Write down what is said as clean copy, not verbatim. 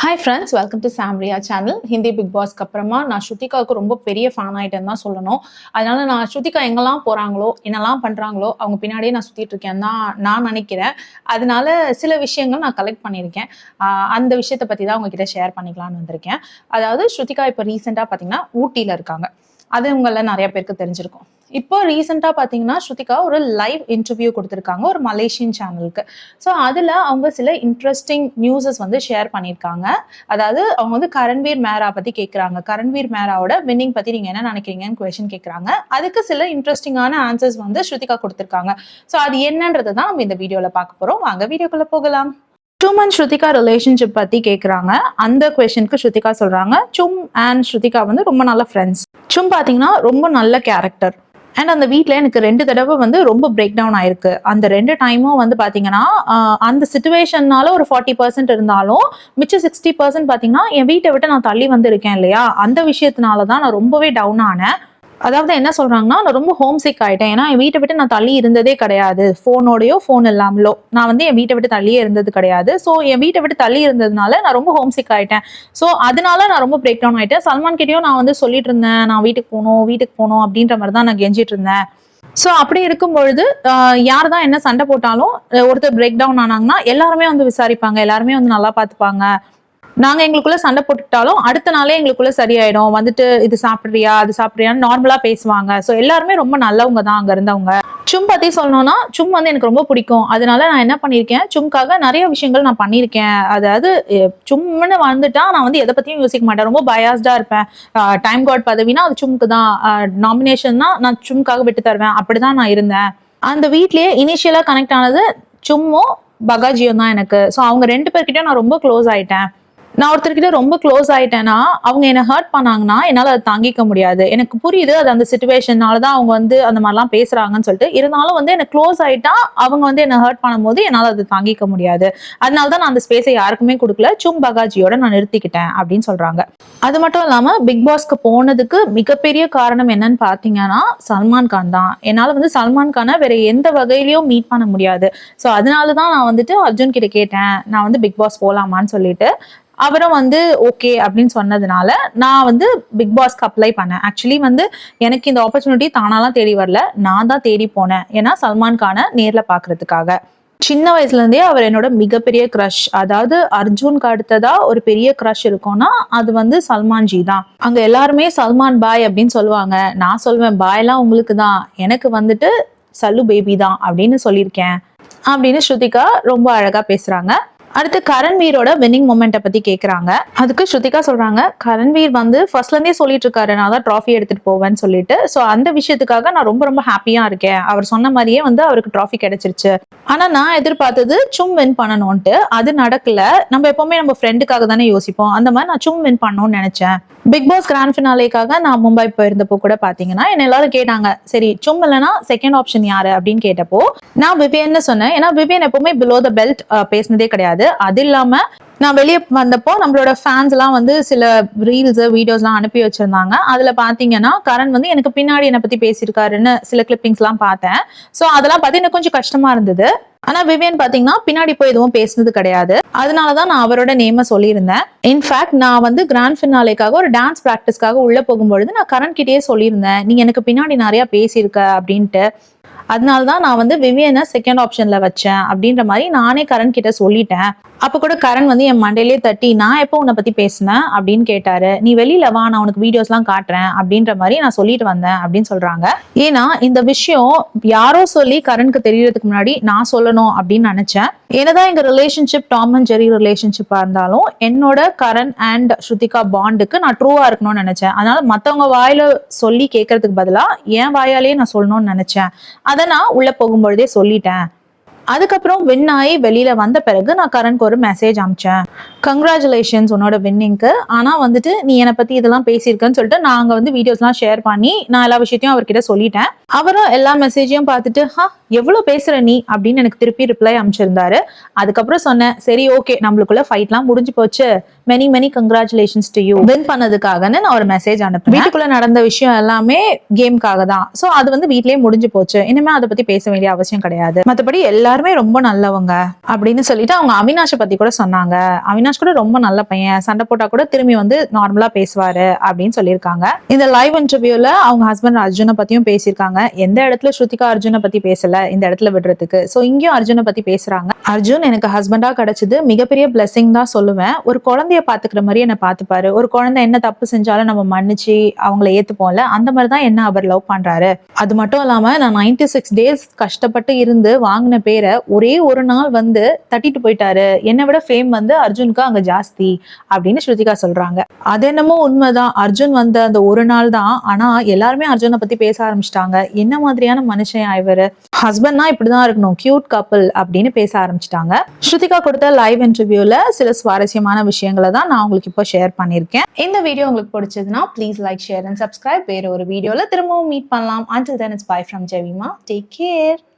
Hi friends, welcome to Samriya channel. Hindi big பாஸ்க்கு அப்புறமா நான் ஸ்ருதிகாவுக்கு ரொம்ப பெரிய ஃபேன் ஆகிட்டேன்னு தான் சொல்லணும். அதனால நான் ஸ்ருதிகா எங்கெல்லாம் போகிறாங்களோ என்னெல்லாம் பண்ணுறாங்களோ அவங்க பின்னாடியே நான் சுற்றிட்டு இருக்கேன் தான் நான் நினைக்கிறேன். அதனால சில விஷயங்கள் நான் கலெக்ட் பண்ணியிருக்கேன். அந்த விஷயத்தை பற்றி தான் உங்ககிட்ட ஷேர் பண்ணிக்கலான்னு வந்திருக்கேன். அதாவது ஸ்ருதிகா இப்போ ரீசெண்டாக பார்த்தீங்கன்னா ஊட்டியில் இருக்காங்க. அது உங்களை நிறைய பேருக்கு தெரிஞ்சிருக்கும். இப்போ ரீசெண்டாக பார்த்தீங்கன்னா ஸ்ருதிகா ஒரு லைவ் இன்டர்வியூ கொடுத்துருக்காங்க ஒரு மலேசியன் சேனலுக்கு. ஸோ அதில் அவங்க சில இன்ட்ரெஸ்டிங் நியூஸஸ் வந்து ஷேர் பண்ணியிருக்காங்க. அதாவது அவங்க வந்து கரண்வீர் மேரா பற்றி கேட்குறாங்க. கரண்வீர் மேராவோட வின்னிங் பற்றி நீங்கள் என்ன நினைக்கிறீங்கன்னு கொஸ்டின் கேட்குறாங்க. அதுக்கு சில இன்ட்ரெஸ்டிங்கான ஆன்சர்ஸ் வந்து ஸ்ருதிகா கொடுத்துருக்காங்க. ஸோ அது என்னன்றது தான் நம்ம இந்த வீடியோவில் பார்க்க போகிறோம். வாங்க வீடியோக்குள்ளே போகலாம். சும் அண்ட் ஸ்ருதிகா ரிலேஷன்ஷிப் பற்றி கேட்குறாங்க. அந்த கொஸ்டினுக்கு ஸ்ருதிகா சொல்கிறாங்க, சும் அண்ட் ஸ்ருதிகா வந்து ரொம்ப நல்ல ஃப்ரெண்ட்ஸ். சும் பார்த்தீங்கன்னா ரொம்ப நல்ல கேரக்டர். அண்ட் அந்த வீட்டில் எனக்கு 2 தடவை வந்து ரொம்ப பிரேக் டவுன் ஆயிருக்கு. அந்த 2 டைமும் வந்து பார்த்தீங்கன்னா அந்த சிச்சுவேஷன்னால ஒரு 40% இருந்தாலும் மிச்சம் 60% பார்த்தீங்கன்னா என் வீட்டை விட்டு நான் தள்ளி வந்து இருக்கேன் இல்லையா, அந்த விஷயத்தினால தான் நான் ரொம்பவே டவுன் ஆனேன். அதாவது என்ன சொல்றாங்கன்னா, நான் ரொம்ப ஹோம் சிக் ஆயிட்டேன். ஏன்னா என் வீட்டை விட்டு நான் தள்ளி இருந்ததே கிடையாது. ஃபோனோடையோ ஃபோன் இல்லாமலோ நான் வந்து என் வீட்டை விட்டு தள்ளியே இருந்தது கிடையாது. ஸோ என் வீட்டை விட்டு தள்ளி இருந்ததுனால நான் ரொம்ப ஹோம் சிக் ஆயிட்டேன். ஸோ அதனால நான் ரொம்ப பிரேக் டவுன் ஆயிட்டேன். சல்மான் கிட்டேயும் நான் வந்து சொல்லிட்டு இருந்தேன், நான் வீட்டுக்கு போகணும் அப்படின்ற மாதிரி தான் நான் கெஞ்சிட்டு இருந்தேன். ஸோ அப்படி இருக்கும் பொழுது யார் தான் என்ன சண்டை போட்டாலும் ஒருத்தர் பிரேக் டவுன் ஆனாங்கன்னா எல்லாருமே வந்து விசாரிப்பாங்க, எல்லாருமே வந்து நல்லா பார்த்துப்பாங்க. நாங்கள் எங்களுக்குள்ள சண்டை போட்டுக்கிட்டாலும் அடுத்த நாளே எங்களுக்குள்ள சரியாயிடும். வந்துட்டு இது சாப்பிட்றியா அது சாப்பிட்றியான்னு நார்மலாக பேசுவாங்க. ஸோ எல்லாருமே ரொம்ப நல்லவங்க தான் அங்கே இருந்தவங்க. சும் பற்றி சொல்லணும்னா சும் வந்து எனக்கு ரொம்ப பிடிக்கும். அதனால நான் என்ன பண்ணியிருக்கேன், சும்காக நிறைய விஷயங்கள் நான் பண்ணியிருக்கேன். அதாவது சும்னு வந்துட்டா நான் வந்து எதை பற்றியும் யோசிக்க மாட்டேன், ரொம்ப பயாஸ்டாக இருப்பேன். டைம் காட் பதவினா அது சும்க்கு தான், நாமினேஷன்னா நான் சும்காக விட்டு தருவேன், அப்படிதான் நான் இருந்தேன். அந்த வீட்லேயே இனிஷியலாக கனெக்ட் ஆனது சும்மும் பகாஜியும் தான் எனக்கு. ஸோ அவங்க 2 பேர்கிட்டயும் நான் ரொம்ப க்ளோஸ் ஆயிட்டேன். நான் ஒருத்தர்கிட்ட ரொம்ப க்ளோஸ் ஆயிட்டேன்னா அவங்க என்னை ஹர்ட் பண்ணாங்கன்னா என்னால் அதை தாங்கிக்க முடியாது. எனக்கு புரியுது அது அந்த சிச்சுவேஷனால தான் அவங்க வந்து அந்த மாதிரிலாம் பேசுறாங்கன்னு சொல்லிட்டு. இருந்தாலும் வந்து எனக்கு க்ளோஸ் ஆயிட்டா அவங்க வந்து என்னை ஹர்ட் பண்ணும்போது என்னால் அதை தாங்கிக்க முடியாது. அதனால தான் நான் அந்த ஸ்பேஸை யாருக்குமே கொடுக்கல, சும் பகாஜியோட நான் நிறுத்திக்கிட்டேன் அப்படின்னு சொல்றாங்க. அது மட்டும் இல்லாம பிக் பாஸ்க்கு போனதுக்கு மிகப்பெரிய காரணம் என்னன்னு பாத்தீங்கன்னா சல்மான் கான் தான். என்னால் வந்து சல்மான் கானை வேற எந்த வகையிலயும் மீட் பண்ண முடியாது. ஸோ அதனால தான் நான் வந்துட்டு அர்ஜுன் கிட்ட கேட்டேன், நான் வந்து பிக் பாஸ் போலாமான்னு சொல்லிட்டு. அவரும் வந்து ஓகே அப்படின்னு சொன்னதுனால நான் வந்து பிக் பாஸ்க்கு அப்ளை பண்ணேன். ஆக்சுவலி வந்து எனக்கு இந்த ஆப்பர்ச்சுனிட்டி தானாலாம் தேடி வரல, நான் தான் தேடி போனேன். ஏன்னா சல்மான் கானை நேர்ல பாக்குறதுக்காக. சின்ன வயசுல இருந்தே அவர் என்னோட மிகப்பெரிய க்ரஷ். அதாவது அர்ஜுனுக்கு அடுத்ததா ஒரு பெரிய க்ரஷ் இருக்கும்னா அது வந்து சல்மான் ஜி தான். அங்க எல்லாருமே சல்மான் பாய் அப்படின்னு சொல்லுவாங்க. நான் சொல்லுவேன், பாய்லாம் உங்களுக்கு தான், எனக்கு வந்துட்டு சல்லு பேபி தான் அப்படின்னு சொல்லியிருக்கேன் அப்படின்னு ஸ்ருதிகா ரொம்ப அழகா பேசுறாங்க. அடுத்து கரண்வீரோட வின்னிங் மொமெண்ட்டை பத்தி கேட்குறாங்க. அதுக்கு ஸ்ருதிகா சொல்றாங்க, கரண்வீர் வந்து ஃபர்ஸ்ட்ல இருந்தே சொல்லிட்டு இருக்காரு நான் தான் ட்ராஃபி எடுத்துட்டு போவேன்னு சொல்லிட்டு. ஸோ அந்த விஷயத்துக்காக நான் ரொம்ப ரொம்ப ஹாப்பியா இருக்கேன். அவர் சொன்ன மாதிரியே வந்து அவருக்கு ட்ராஃபி கிடைச்சிருச்சு. ஆனா நான் எதிர்பார்த்தது சும் வின் பண்ணணும்ட்டு, அது நடக்கல. நம்ம எப்பவுமே நம்ம ஃப்ரெண்டுக்காக தானே யோசிப்போம். அந்த மாதிரி நான் சும் வின் பண்ணணும்னு நினைச்சேன். பிக் பாஸ் கிராண்ட் ஃபினாலேக்காக நான் மும்பை போயிருந்தப்போ கூட பாத்தீங்கன்னா என்ன எல்லாரும் கேட்டாங்க, சரி சும் இல்லைன்னா செகண்ட் ஆப்ஷன் யாரு அப்படின்னு கேட்டப்போ நான் விவியன்னு சொன்னேன். ஏன்னா விவியன் எப்பவுமே பிலோ த பெல்ட் பேசினதே கிடையாது. அது இல்லாம நான் வெளியே வந்தப்போ நம்மளோட ஃபேன்ஸ் எல்லாம் வந்து சில ரீல்ஸ் வீடியோஸ் எல்லாம் அனுப்பி வச்சிருந்தாங்க. அதுல பாத்தீங்கன்னா கரண் வந்து எனக்கு பின்னாடி என்னை பத்தி பேசியிருக்காருன்னு சில கிளிப்பிங்ஸ் எல்லாம் பார்த்தேன். ஸோ அதெல்லாம் பார்த்து எனக்கு கொஞ்சம் கஷ்டமா இருந்தது. ஆனா விவியன் பாத்தீங்கன்னா பின்னாடி போய் எதுவும் பேசுனது கிடையாது. அதனாலதான் நான் அவரோட நேம சொல்லியிருந்தேன். இன்ஃபேக்ட் நான் வந்து கிராண்ட் ஃபினாலேக்காக ஒரு டான்ஸ் பிராக்டிஸ்க்காக உள்ள போகும்பொழுது நான் கரண் கிட்டேயே சொல்லியிருந்தேன், நீ எனக்கு பின்னாடி நிறைய பேசியிருக்க அப்படின்ட்டு. அதனாலதான் நான் வந்து விவியனை செகண்ட் ஆப்ஷன்ல வச்சேன் அப்படின்ற மாதிரி நானே கரண் கிட்ட சொல்லிட்டேன். அப்ப கூட கரண் வந்து என் மண்டையிலே தட்டி, நான் எப்போ உன்னை பத்தி பேசினேன் அப்படின்னு கேட்டாரு. நீ வெளியில வா, நான் உனக்கு வீடியோஸ் எல்லாம் காட்டுறேன் அப்படின்ற மாதிரி நான் சொல்லிட்டு வந்தேன் அப்படின்னு சொல்றாங்க. ஏன்னா இந்த விஷயம் யாரோ சொல்லி கரண்க்கு தெரியறதுக்கு முன்னாடி நான் சொல்லணும் அப்படின்னு நினைச்சேன். என்னதான் எங்க ரிலேஷன்ஷிப் டாம் அண்ட் ஜெரி ரிலேஷன்ஷிப்பா இருந்தாலும் என்னோட கரண் அண்ட் ஸ்ருதிகா பாண்டுக்கு நான் ட்ரூவா இருக்கணும்னு நினைச்சேன். அதனால மத்தவங்க வாயில சொல்லி கேட்கறதுக்கு பதிலா என் வாயாலே நான் சொல்லணும்னு நினைச்சேன். அதை நான் உள்ள போகும்பொழுதே சொல்லிட்டேன். அதுக்கப்புறம் வின் ஆகி வெளியில வந்த பிறகு நான் கரண்க்கு ஒரு மெசேஜ் அனுப்பிச்சேன், கங்க்ராச்சுலேஷன்ஸ் உன்னோட வின்னிங்க்கு. ஆனா வந்துட்டு நீ என்னை பத்தி இதெல்லாம் பேசியிருக்கேன்னு சொல்லிட்டு நாங்க வந்து வீடியோஸ் எல்லாம் ஷேர் பண்ணி நான் எல்லா விஷயத்தையும் அவர்கிட்ட சொல்லிட்டேன். அவரும் எல்லா மெசேஜையும் பார்த்துட்டு எவ்வளவு பேசுற நீ அப்படின்னு எனக்கு திருப்பி ரிப்ளை அனுப்பிச்சிருந்தாரு. அதுக்கப்புறம் சொன்னேன், சரி ஓகே நம்மளுக்குள்ள ஃபைட்லாம் முடிஞ்சு போச்சு, many many congratulations to you win பண்ணதுக்காகன்னு நான் ஒரு மெசேஜ் அனுப்பேன். வீட்டுக்குள்ள நடந்த விஷயம் எல்லாமே கேம்காக தான். ஸோ அது வந்து வீட்லயே முடிஞ்சு போச்சு. இனிமே அதை பத்தி பேச வேண்டிய அவசியம் கிடையாது. மற்றபடி எல்லாரும் எல்லாருமே ரொம்ப நல்லவங்க அப்படின்னு சொல்லிட்டு அவங்க அவினாஷை பத்தி கூட சொன்னாங்க. அவினாஷ் கூட ரொம்ப நல்ல பையன், சண்டை போட்டா கூட திரும்பி வந்து நார்மலா பேசுவாரு அப்படின்னு சொல்லியிருக்காங்க. இந்த லைவ் இன்டர்வியூல அவங்க ஹஸ்பண்ட் அர்ஜுனை பத்தியும் பேசியிருக்காங்க. எந்த இடத்துல ஸ்ருதிகா அர்ஜுனை பத்தி பேசல இந்த இடத்துல விடுறதுக்கு, சோ இங்கேயும் அர்ஜுனை பத்தி பேசுறாங்க. அர்ஜுன் எனக்கு ஹஸ்பண்டா கிடைச்சது மிகப்பெரிய பிளெஸிங் தான் சொல்லுவேன். ஒரு குழந்தைய பாத்துக்கிற மாதிரி என்ன பாத்துப்பாரு. ஒரு குழந்தை என்ன தப்பு செஞ்சாலும் நம்ம மன்னிச்சு அவங்கள ஏத்துப்போம்ல, அந்த மாதிரிதான் என்ன அவர் லவ் பண்றாரு. அது மட்டும் இல்லாம நான் 96 days கஷ்டப்பட்டு இருந்து வாங்கின பேரை ஒரே ஒரு நாள் வந்து தட்டிட்டு போயிட்டாரு. என்னை விட ஃபேம் வந்து அர்ஜுனுக்கு அங்க ஜாஸ்தி அப்படின்னு ஸ்ருதிகா சொல்றாங்க. அது என்னமோ உண்மைதான். அர்ஜுன் வந்த அந்த ஒரு நாள் தான், ஆனா எல்லாருமே அர்ஜுனை பத்தி பேச ஆரம்பிச்சிட்டாங்க. என்ன மாதிரியான மனுஷன் இவரு, ஹஸ்பண்ட்னா இப்படிதான் இருக்கணும், கியூட் கப்பிள் அப்படின்னு பேச ஆரம்பிச்சிட்டாங்க. ஸ்ருதிகா கொடுத்த லைவ் இன்டர்வியூல சில சுவாரஸ்யமான விஷயங்களை தான் நான் உங்களுக்கு இப்போ ஷேர் பண்ணிருக்கேன். இந்த வீடியோ உங்களுக்கு பிடிச்சதுன்னா please like, share and subscribe. வேற ஒரு வீடியோல திரும்பவும் மீட் பண்ணலாம். Until then, it's bye from Jemima. Take care.